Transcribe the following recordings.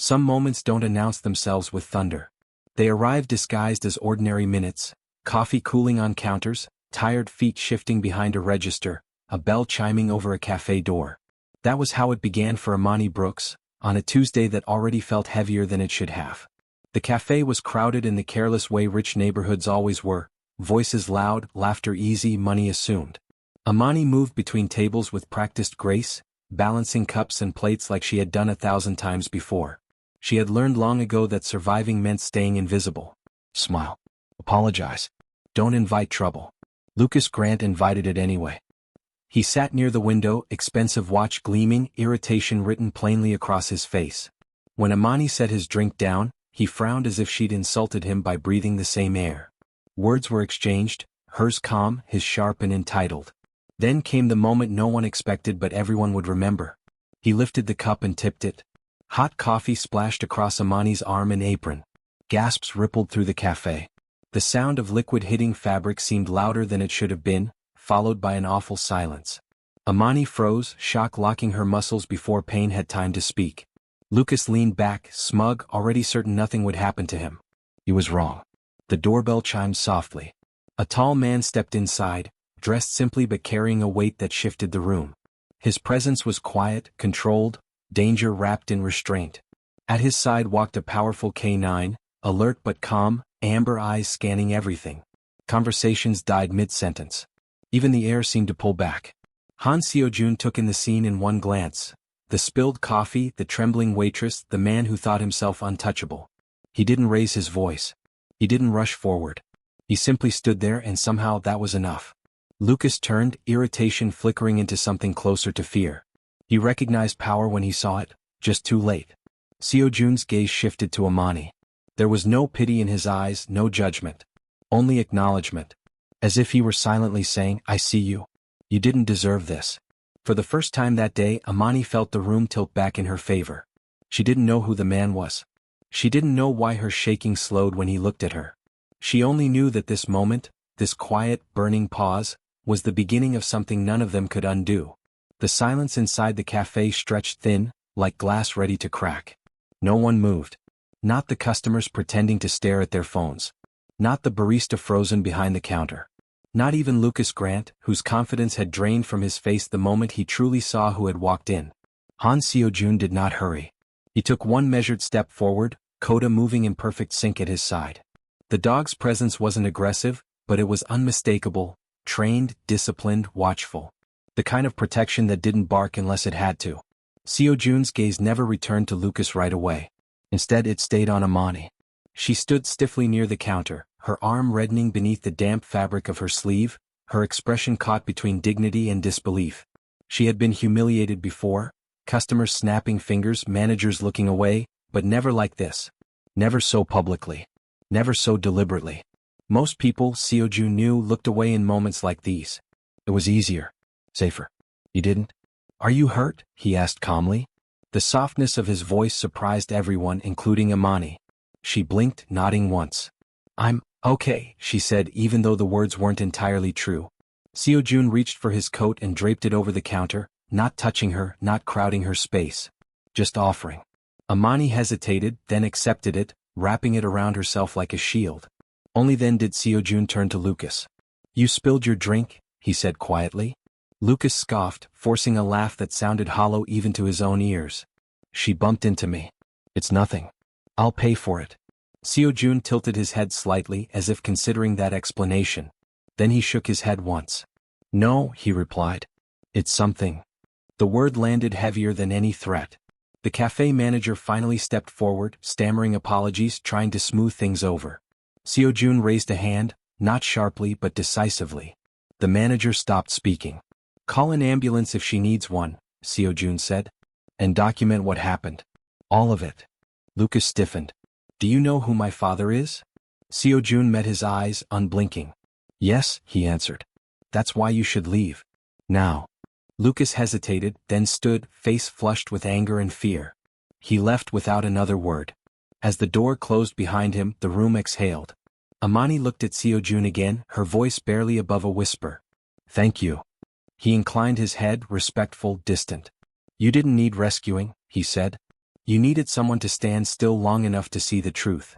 Some moments don't announce themselves with thunder. They arrive disguised as ordinary minutes, coffee cooling on counters, tired feet shifting behind a register, a bell chiming over a cafe door. That was how it began for Amani Brooks, on a Tuesday that already felt heavier than it should have. The cafe was crowded in the careless way rich neighborhoods always were, voices loud, laughter easy, money assumed. Amani moved between tables with practiced grace, balancing cups and plates like she had done 1,000 times before. She had learned long ago that surviving meant staying invisible. Smile. Apologize. Don't invite trouble. Lucas Grant invited it anyway. He sat near the window, expensive watch gleaming, irritation written plainly across his face. When Amani set his drink down, he frowned as if she'd insulted him by breathing the same air. Words were exchanged, hers calm, his sharp and entitled. Then came the moment no one expected but everyone would remember. He lifted the cup and tipped it. Hot coffee splashed across Amani's arm and apron. Gasps rippled through the cafe. The sound of liquid hitting fabric seemed louder than it should have been, followed by an awful silence. Amani froze, shock locking her muscles before pain had time to speak. Lucas leaned back, smug, already certain nothing would happen to him. He was wrong. The doorbell chimed softly. A tall man stepped inside, dressed simply but carrying a weight that shifted the room. His presence was quiet, controlled, danger wrapped in restraint. At his side walked a powerful K9, alert but calm, amber eyes scanning everything. Conversations died mid-sentence. Even the air seemed to pull back. Han Seo-jun took in the scene in one glance. The spilled coffee, the trembling waitress, the man who thought himself untouchable. He didn't raise his voice. He didn't rush forward. He simply stood there and somehow that was enough. Lucas turned, irritation flickering into something closer to fear. He recognized power when he saw it, just too late. Seo-jun's gaze shifted to Amani. There was no pity in his eyes, no judgment. Only acknowledgement. As if he were silently saying, I see you. You didn't deserve this. For the first time that day, Amani felt the room tilt back in her favor. She didn't know who the man was. She didn't know why her shaking slowed when he looked at her. She only knew that this moment, this quiet, burning pause, was the beginning of something none of them could undo. The silence inside the cafe stretched thin, like glass ready to crack. No one moved. Not the customers pretending to stare at their phones. Not the barista frozen behind the counter. Not even Lucas Grant, whose confidence had drained from his face the moment he truly saw who had walked in. Han Seo-jun did not hurry. He took one measured step forward, Coda moving in perfect sync at his side. The dog's presence wasn't aggressive, but it was unmistakable, trained, disciplined, watchful. The kind of protection that didn't bark unless it had to. Seo-jun's gaze never returned to Lucas right away. Instead it stayed on Amani. She stood stiffly near the counter, her arm reddening beneath the damp fabric of her sleeve, her expression caught between dignity and disbelief. She had been humiliated before, customers snapping fingers, managers looking away, but never like this. Never so publicly. Never so deliberately. Most people, Seo-jun knew, looked away in moments like these. It was easier. Safer. You didn't? Are you hurt? He asked calmly. The softness of his voice surprised everyone, including Amani. She blinked, nodding once. I'm okay, she said, even though the words weren't entirely true. Seo-jun reached for his coat and draped it over the counter, not touching her, not crowding her space. Just offering. Amani hesitated, then accepted it, wrapping it around herself like a shield. Only then did Seo-jun turn to Lucas. You spilled your drink, he said quietly. Lucas scoffed, forcing a laugh that sounded hollow even to his own ears. She bumped into me. It's nothing. I'll pay for it. Seo-jun tilted his head slightly as if considering that explanation. Then he shook his head once. No, he replied. It's something. The word landed heavier than any threat. The cafe manager finally stepped forward, stammering apologies, trying to smooth things over. Seo-jun raised a hand, not sharply but decisively. The manager stopped speaking. Call an ambulance if she needs one, Seo-jun said. And document what happened. All of it. Lucas stiffened. Do you know who my father is? Seo-jun met his eyes, unblinking. Yes, he answered. That's why you should leave. Now. Lucas hesitated, then stood, face flushed with anger and fear. He left without another word. As the door closed behind him, the room exhaled. Amani looked at Seo-jun again, her voice barely above a whisper. Thank you. He inclined his head, respectful, distant. You didn't need rescuing, he said. You needed someone to stand still long enough to see the truth.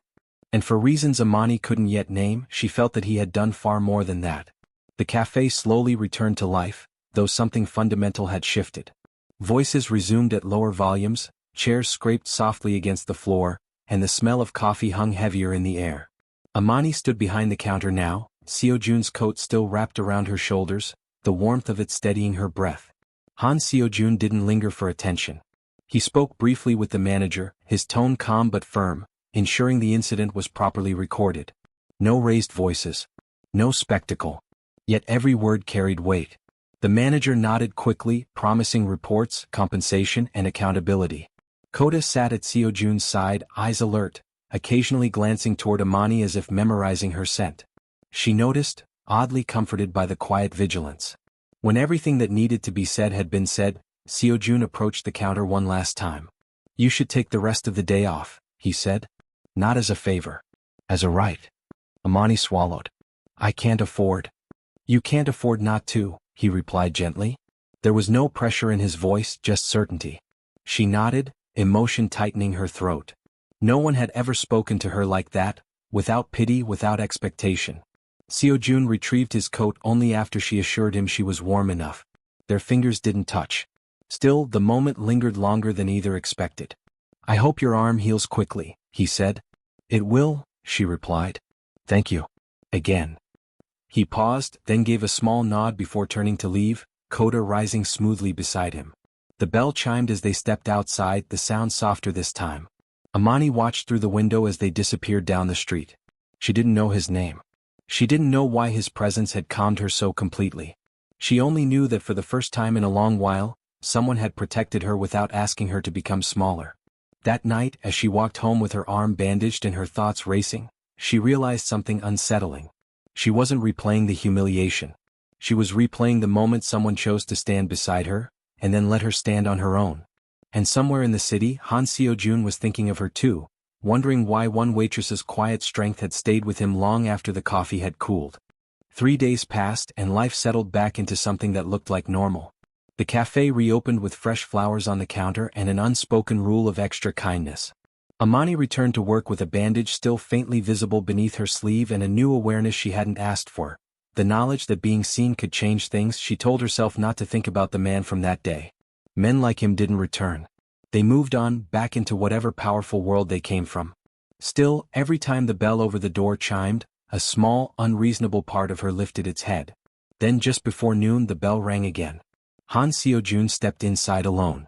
And for reasons Amani couldn't yet name, she felt that he had done far more than that. The cafe slowly returned to life, though something fundamental had shifted. Voices resumed at lower volumes, chairs scraped softly against the floor, and the smell of coffee hung heavier in the air. Amani stood behind the counter now, Seo-jun's coat still wrapped around her shoulders, the warmth of it steadying her breath. Han Seo-jun didn't linger for attention. He spoke briefly with the manager, his tone calm but firm, ensuring the incident was properly recorded. No raised voices. No spectacle. Yet every word carried weight. The manager nodded quickly, promising reports, compensation, and accountability. Kota sat at Seo-jun's side, eyes alert, occasionally glancing toward Amani as if memorizing her scent. She noticed, oddly comforted by the quiet vigilance. When everything that needed to be said had been said, Seo-jun approached the counter one last time. "You should take the rest of the day off," he said. "Not as a favor. As a right." Amani swallowed. "I can't afford." "You can't afford not to," he replied gently. There was no pressure in his voice, just certainty. She nodded, emotion tightening her throat. No one had ever spoken to her like that, without pity, without expectation. Seo-jun retrieved his coat only after she assured him she was warm enough. Their fingers didn't touch. Still, the moment lingered longer than either expected. "I hope your arm heals quickly," he said. "It will," she replied. "Thank you. Again." He paused, then gave a small nod before turning to leave, Kota rising smoothly beside him. The bell chimed as they stepped outside, the sound softer this time. Amani watched through the window as they disappeared down the street. She didn't know his name. She didn't know why his presence had calmed her so completely. She only knew that for the first time in a long while, someone had protected her without asking her to become smaller. That night, as she walked home with her arm bandaged and her thoughts racing, she realized something unsettling. She wasn't replaying the humiliation. She was replaying the moment someone chose to stand beside her, and then let her stand on her own. And somewhere in the city, Han Seo-jun was thinking of her too, wondering why one waitress's quiet strength had stayed with him long after the coffee had cooled. 3 days passed and life settled back into something that looked like normal. The cafe reopened with fresh flowers on the counter and an unspoken rule of extra kindness. Amani returned to work with a bandage still faintly visible beneath her sleeve and a new awareness she hadn't asked for. The knowledge that being seen could change things. She told herself not to think about the man from that day. Men like him didn't return. They moved on, back into whatever powerful world they came from. Still, every time the bell over the door chimed, a small, unreasonable part of her lifted its head. Then just before noon the bell rang again. Han Seo-jun stepped inside alone.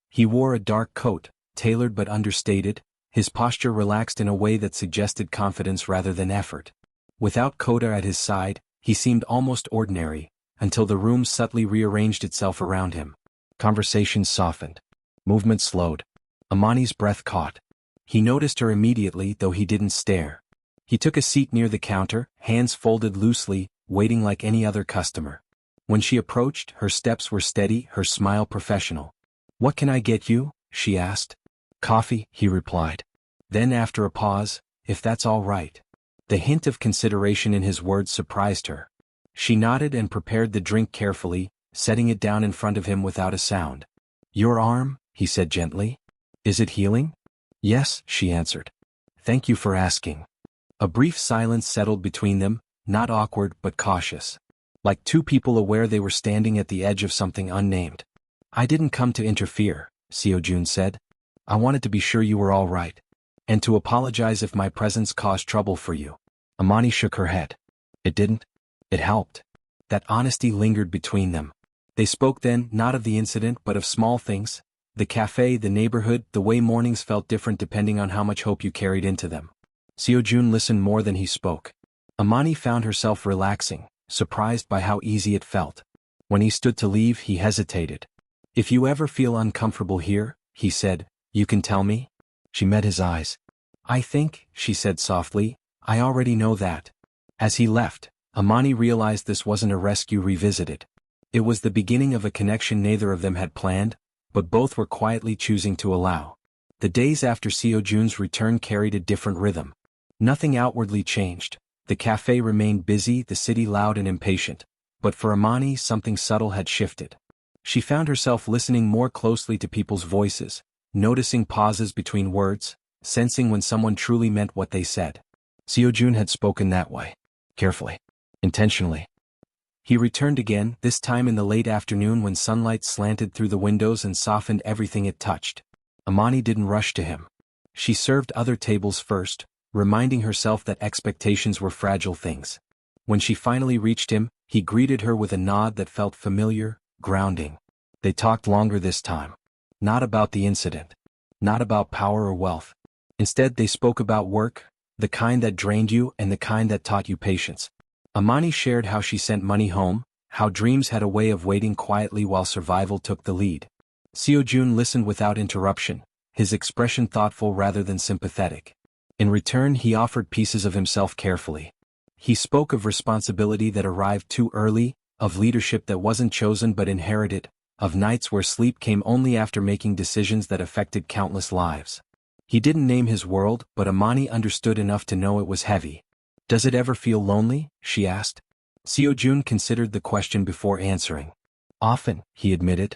He wore a dark coat, tailored but understated, his posture relaxed in a way that suggested confidence rather than effort. Without Kota at his side, he seemed almost ordinary, until the room subtly rearranged itself around him. Conversations softened. Movement slowed. Amani's breath caught. He noticed her immediately, though he didn't stare. He took a seat near the counter, hands folded loosely, waiting like any other customer. When she approached, her steps were steady, her smile professional. "What can I get you?" she asked. "Coffee," he replied. Then after a pause, "If that's all right." The hint of consideration in his words surprised her. She nodded and prepared the drink carefully, setting it down in front of him without a sound. "Your arm?" he said gently. "Is it healing?" "Yes," she answered. "Thank you for asking." A brief silence settled between them, not awkward but cautious. Like two people aware they were standing at the edge of something unnamed. "I didn't come to interfere," Seo-jun said. "I wanted to be sure you were all right. And to apologize if my presence caused trouble for you." Amani shook her head. "It didn't. It helped." That honesty lingered between them. They spoke then, not of the incident but of small things. The cafe, the neighborhood, the way mornings felt different depending on how much hope you carried into them. Seo-jun listened more than he spoke. Amani found herself relaxing, surprised by how easy it felt. When he stood to leave, he hesitated. "If you ever feel uncomfortable here," he said, "you can tell me." She met his eyes. "I think," she said softly, "I already know that." As he left, Amani realized this wasn't a rescue revisited. It was the beginning of a connection neither of them had planned, but both were quietly choosing to allow. The days after Seo-jun's return carried a different rhythm. Nothing outwardly changed. The cafe remained busy, the city loud and impatient. But for Amani, something subtle had shifted. She found herself listening more closely to people's voices, noticing pauses between words, sensing when someone truly meant what they said. Seojun had spoken that way. Carefully. Intentionally. He returned again, this time in the late afternoon when sunlight slanted through the windows and softened everything it touched. Amani didn't rush to him. She served other tables first, reminding herself that expectations were fragile things. When she finally reached him, he greeted her with a nod that felt familiar, grounding. They talked longer this time. Not about the incident. Not about power or wealth. Instead, they spoke about work, the kind that drained you and the kind that taught you patience. Amani shared how she sent money home, how dreams had a way of waiting quietly while survival took the lead. Seojun listened without interruption, his expression thoughtful rather than sympathetic. In return, he offered pieces of himself carefully. He spoke of responsibility that arrived too early, of leadership that wasn't chosen but inherited, of nights where sleep came only after making decisions that affected countless lives. He didn't name his world, but Amani understood enough to know it was heavy. "Does it ever feel lonely?" she asked. Seojun considered the question before answering. "Often," he admitted.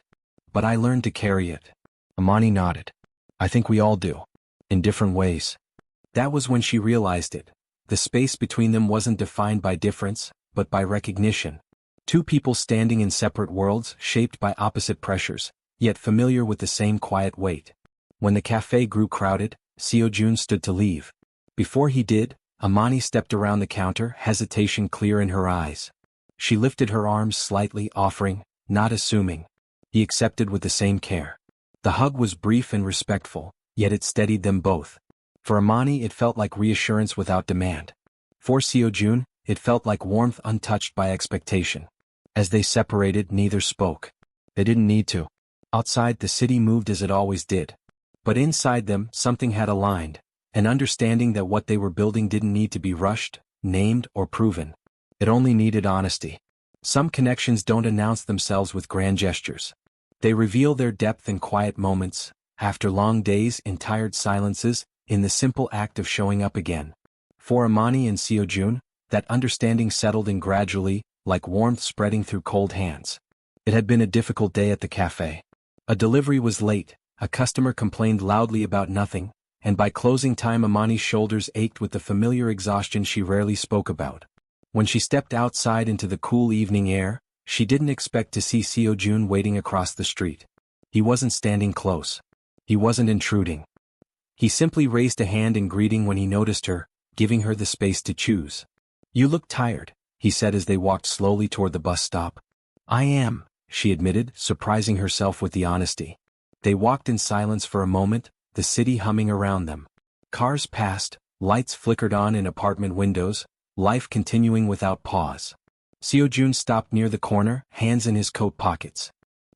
"But I learned to carry it." Amani nodded. "I think we all do. In different ways." That was when she realized it. The space between them wasn't defined by difference, but by recognition. Two people standing in separate worlds, shaped by opposite pressures, yet familiar with the same quiet weight. When the cafe grew crowded, Seojun stood to leave. Before he did, Amani stepped around the counter, hesitation clear in her eyes. She lifted her arms slightly, offering, not assuming. He accepted with the same care. The hug was brief and respectful, yet it steadied them both. For Amani it felt like reassurance without demand. For Seojun, it felt like warmth untouched by expectation. As they separated, neither spoke. They didn't need to. Outside, the city moved as it always did. But inside them, something had aligned. An understanding that what they were building didn't need to be rushed, named, or proven. It only needed honesty. Some connections don't announce themselves with grand gestures. They reveal their depth in quiet moments, after long days, in tired silences, in the simple act of showing up again. For Amani and Seojun, that understanding settled in gradually, like warmth spreading through cold hands. It had been a difficult day at the cafe. A delivery was late, a customer complained loudly about nothing, and by closing time Amani's shoulders ached with the familiar exhaustion she rarely spoke about. When she stepped outside into the cool evening air, she didn't expect to see Seojun waiting across the street. He wasn't standing close. He wasn't intruding. He simply raised a hand in greeting when he noticed her, giving her the space to choose. "You look tired," he said as they walked slowly toward the bus stop. "I am," she admitted, surprising herself with the honesty. They walked in silence for a moment, the city humming around them. Cars passed, lights flickered on in apartment windows, life continuing without pause. Seojun stopped near the corner, hands in his coat pockets.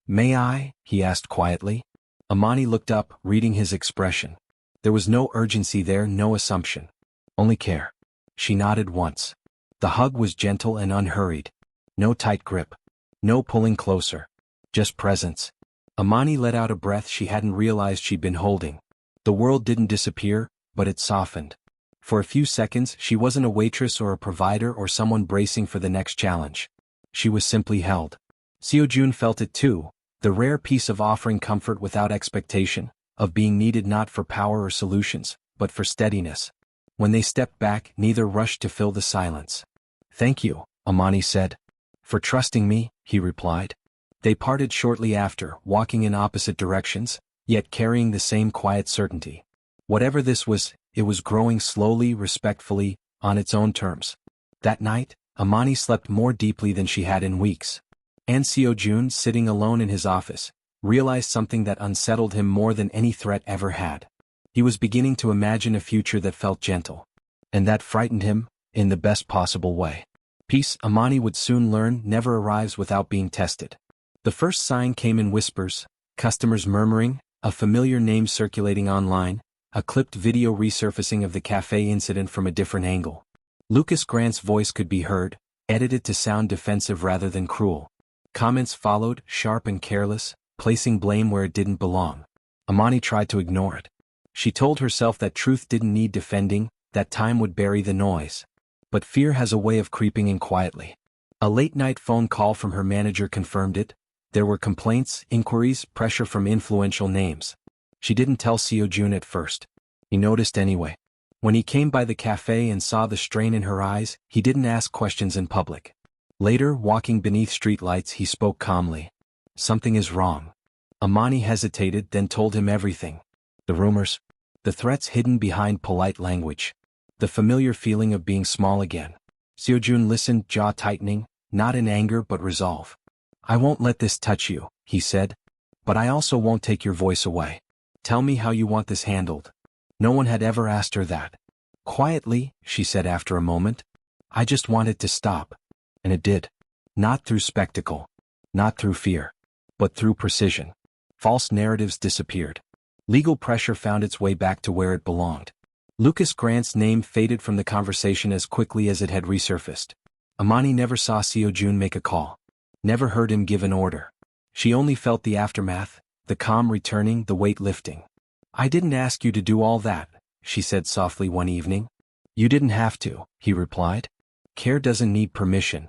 "May I?" he asked quietly. Amani looked up, reading his expression. There was no urgency there, no assumption. Only care. She nodded once. The hug was gentle and unhurried. No tight grip. No pulling closer. Just presence. Amani let out a breath she hadn't realized she'd been holding. The world didn't disappear, but it softened. For a few seconds, she wasn't a waitress or a provider or someone bracing for the next challenge. She was simply held. Seojun felt it too, the rare piece of offering comfort without expectation, of being needed not for power or solutions, but for steadiness. When they stepped back, neither rushed to fill the silence. "Thank you," Amani said. "For trusting me," he replied. They parted shortly after, walking in opposite directions, yet carrying the same quiet certainty. Whatever this was, it was growing slowly, respectfully, on its own terms. That night, Amani slept more deeply than she had in weeks. And Seojun, sitting alone in his office, realized something that unsettled him more than any threat ever had. He was beginning to imagine a future that felt gentle. And that frightened him, in the best possible way. Peace, Amani would soon learn, never arrives without being tested. The first sign came in whispers, customers murmuring, a familiar name circulating online, a clipped video resurfacing of the cafe incident from a different angle. Lucas Grant's voice could be heard, edited to sound defensive rather than cruel. Comments followed, sharp and careless, placing blame where it didn't belong. Amani tried to ignore it. She told herself that truth didn't need defending, that time would bury the noise. But fear has a way of creeping in quietly. A late-night phone call from her manager confirmed it. There were complaints, inquiries, pressure from influential names. She didn't tell Seo-jun at first. He noticed anyway. When he came by the cafe and saw the strain in her eyes, he didn't ask questions in public. Later, walking beneath streetlights, he spoke calmly. Something is wrong. Amani hesitated, then told him everything. The rumors. The threats hidden behind polite language. The familiar feeling of being small again. Seo-jun listened, jaw tightening, not in anger but resolve. I won't let this touch you, he said. But I also won't take your voice away. Tell me how you want this handled. No one had ever asked her that. Quietly, she said after a moment. I just want it to stop. And it did. Not through spectacle. Not through fear. But through precision. False narratives disappeared. Legal pressure found its way back to where it belonged. Lucas Grant's name faded from the conversation as quickly as it had resurfaced. Amani never saw Seo-jun make a call. Never heard him give an order. She only felt the aftermath, the calm returning, the weight lifting. I didn't ask you to do all that, she said softly one evening. You didn't have to, he replied. Care doesn't need permission.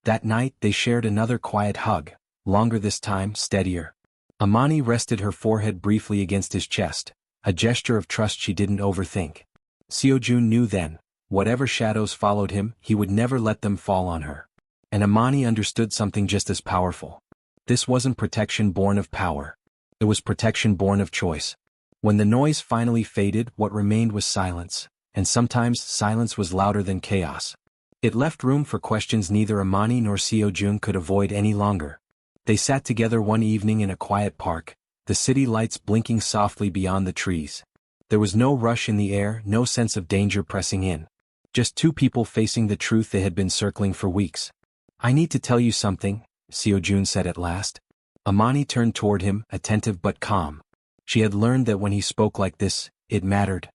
That night they shared another quiet hug, longer this time, steadier. Amani rested her forehead briefly against his chest, a gesture of trust she didn't overthink. Seo-jun knew then, whatever shadows followed him, he would never let them fall on her. And Amani understood something just as powerful. This wasn't protection born of power. It was protection born of choice. When the noise finally faded, what remained was silence, and sometimes silence was louder than chaos. It left room for questions neither Amani nor Seo-jun could avoid any longer. They sat together one evening in a quiet park, the city lights blinking softly beyond the trees. There was no rush in the air, no sense of danger pressing in. Just two people facing the truth they had been circling for weeks. I need to tell you something, Seo-jun said at last. Amani turned toward him, attentive but calm. She had learned that when he spoke like this, it mattered.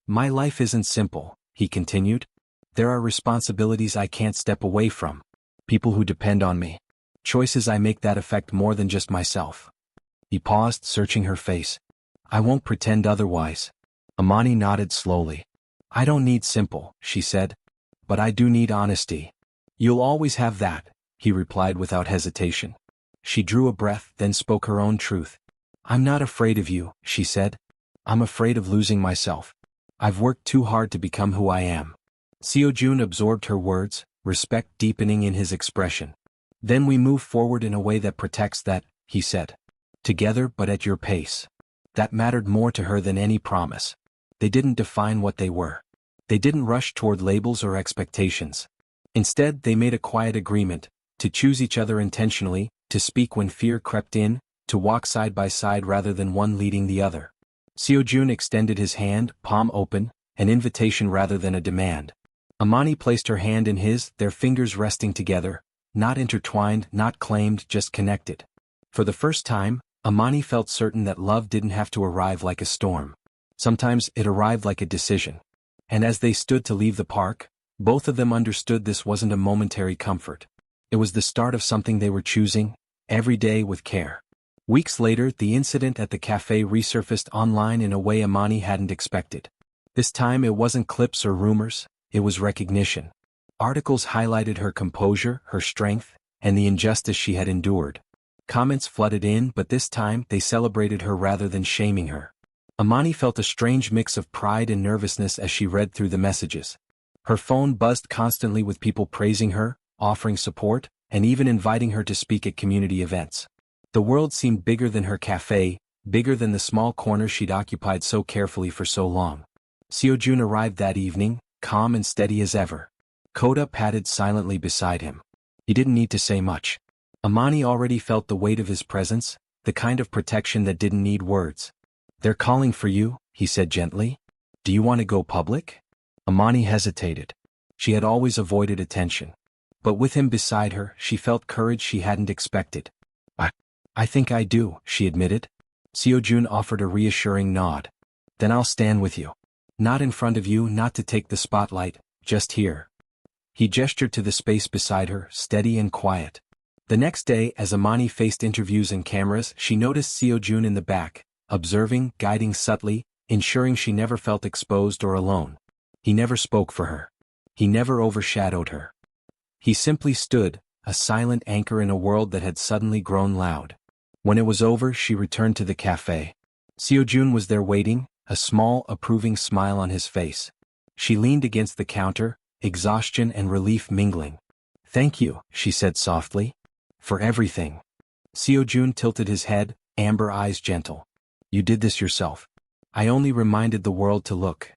My life isn't simple, he continued. There are responsibilities I can't step away from. People who depend on me. Choices I make that affect more than just myself. He paused, searching her face. I won't pretend otherwise. Amani nodded slowly. I don't need simple, she said. But I do need honesty. You'll always have that, he replied without hesitation. She drew a breath, then spoke her own truth. I'm not afraid of you, she said. I'm afraid of losing myself. I've worked too hard to become who I am. Seo-jun absorbed her words, respect deepening in his expression. Then we move forward in a way that protects that, he said. Together but at your pace. That mattered more to her than any promise. They didn't define what they were. They didn't rush toward labels or expectations. Instead, they made a quiet agreement, to choose each other intentionally, to speak when fear crept in, to walk side by side rather than one leading the other. Seo-jun extended his hand, palm open, an invitation rather than a demand. Amani placed her hand in his, their fingers resting together, not intertwined, not claimed, just connected. For the first time, Amani felt certain that love didn't have to arrive like a storm. Sometimes it arrived like a decision. And as they stood to leave the park, both of them understood this wasn't a momentary comfort. It was the start of something they were choosing, every day with care. Weeks later, the incident at the cafe resurfaced online in a way Amani hadn't expected. This time it wasn't clips or rumors, it was recognition. Articles highlighted her composure, her strength, and the injustice she had endured. Comments flooded in, but this time they celebrated her rather than shaming her. Amani felt a strange mix of pride and nervousness as she read through the messages. Her phone buzzed constantly with people praising her, offering support, and even inviting her to speak at community events. The world seemed bigger than her cafe, bigger than the small corner she'd occupied so carefully for so long. Seo-jun arrived that evening, calm and steady as ever. Koda padded silently beside him. He didn't need to say much. Amani already felt the weight of his presence, the kind of protection that didn't need words. They're calling for you, he said gently. Do you want to go public? Amani hesitated. She had always avoided attention. But with him beside her, she felt courage she hadn't expected. I think I do, she admitted. Seo-jun offered a reassuring nod. Then I'll stand with you. Not in front of you, not to take the spotlight, just here. He gestured to the space beside her, steady and quiet. The next day, as Amani faced interviews and cameras, she noticed Seo-jun in the back, observing, guiding subtly, ensuring she never felt exposed or alone. He never spoke for her. He never overshadowed her. He simply stood, a silent anchor in a world that had suddenly grown loud. When it was over, she returned to the cafe. Seojun was there waiting, a small, approving smile on his face. She leaned against the counter, exhaustion and relief mingling. "Thank you," she said softly. "For everything." Seojun tilted his head, amber eyes gentle. "You did this yourself. I only reminded the world to look."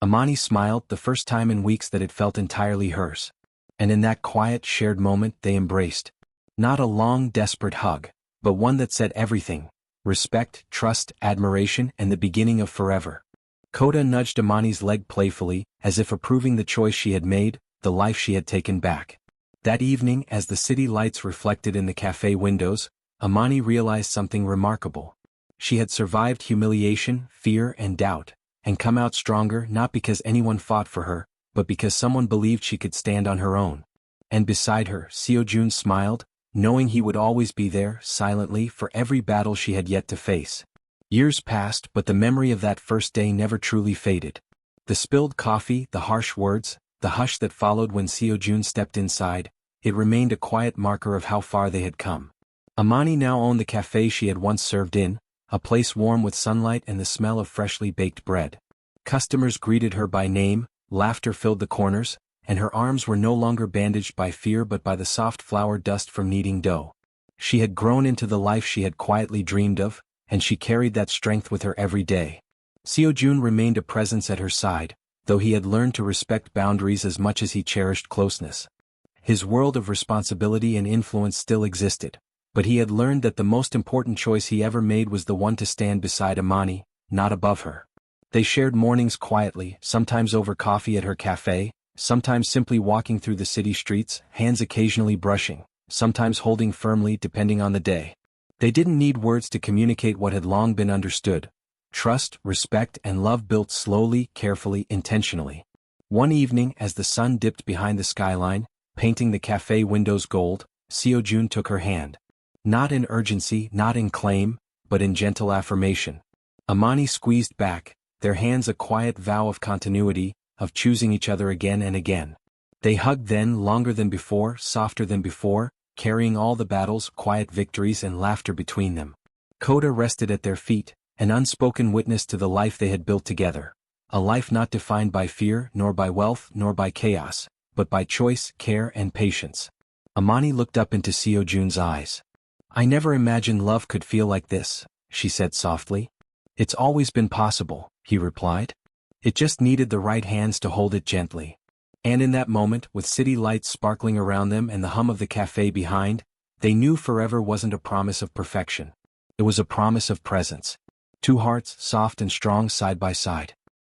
Amani smiled, the first time in weeks that it felt entirely hers. And in that quiet, shared moment they embraced. Not a long, desperate hug, but one that said everything: respect, trust, admiration, and the beginning of forever. Koda nudged Amani's leg playfully, as if approving the choice she had made, the life she had taken back. That evening, as the city lights reflected in the cafe windows, Amani realized something remarkable. She had survived humiliation, fear, and doubt, and come out stronger not because anyone fought for her, but because someone believed she could stand on her own. And beside her, Seojun smiled, knowing he would always be there, silently, for every battle she had yet to face. Years passed, but the memory of that first day never truly faded. The spilled coffee, the harsh words, the hush that followed when Seojun stepped inside, it remained a quiet marker of how far they had come. Amani now owned the cafe she had once served in, a place warm with sunlight and the smell of freshly baked bread. Customers greeted her by name, laughter filled the corners, and her arms were no longer bandaged by fear but by the soft flour dust from kneading dough. She had grown into the life she had quietly dreamed of, and she carried that strength with her every day. Seojun remained a presence at her side, though he had learned to respect boundaries as much as he cherished closeness. His world of responsibility and influence still existed, but he had learned that the most important choice he ever made was the one to stand beside Amani, not above her. They shared mornings quietly, sometimes over coffee at her cafe, sometimes simply walking through the city streets, hands occasionally brushing, sometimes holding firmly depending on the day. They didn't need words to communicate what had long been understood: trust, respect, and love built slowly, carefully, intentionally. One evening, as the sun dipped behind the skyline, painting the cafe windows gold, Seojun took her hand. Not in urgency, not in claim, but in gentle affirmation. Amani squeezed back, their hands a quiet vow of continuity, of choosing each other again and again. They hugged then, longer than before, softer than before, carrying all the battles, quiet victories, and laughter between them. Koda rested at their feet, an unspoken witness to the life they had built together. A life not defined by fear, nor by wealth, nor by chaos, but by choice, care, and patience. Amani looked up into Seojun's eyes. "I never imagined love could feel like this," she said softly. "It's always been possible," he replied. "It just needed the right hands to hold it gently." And in that moment, with city lights sparkling around them and the hum of the cafe behind, they knew forever wasn't a promise of perfection. It was a promise of presence. Two hearts, soft and strong side by side.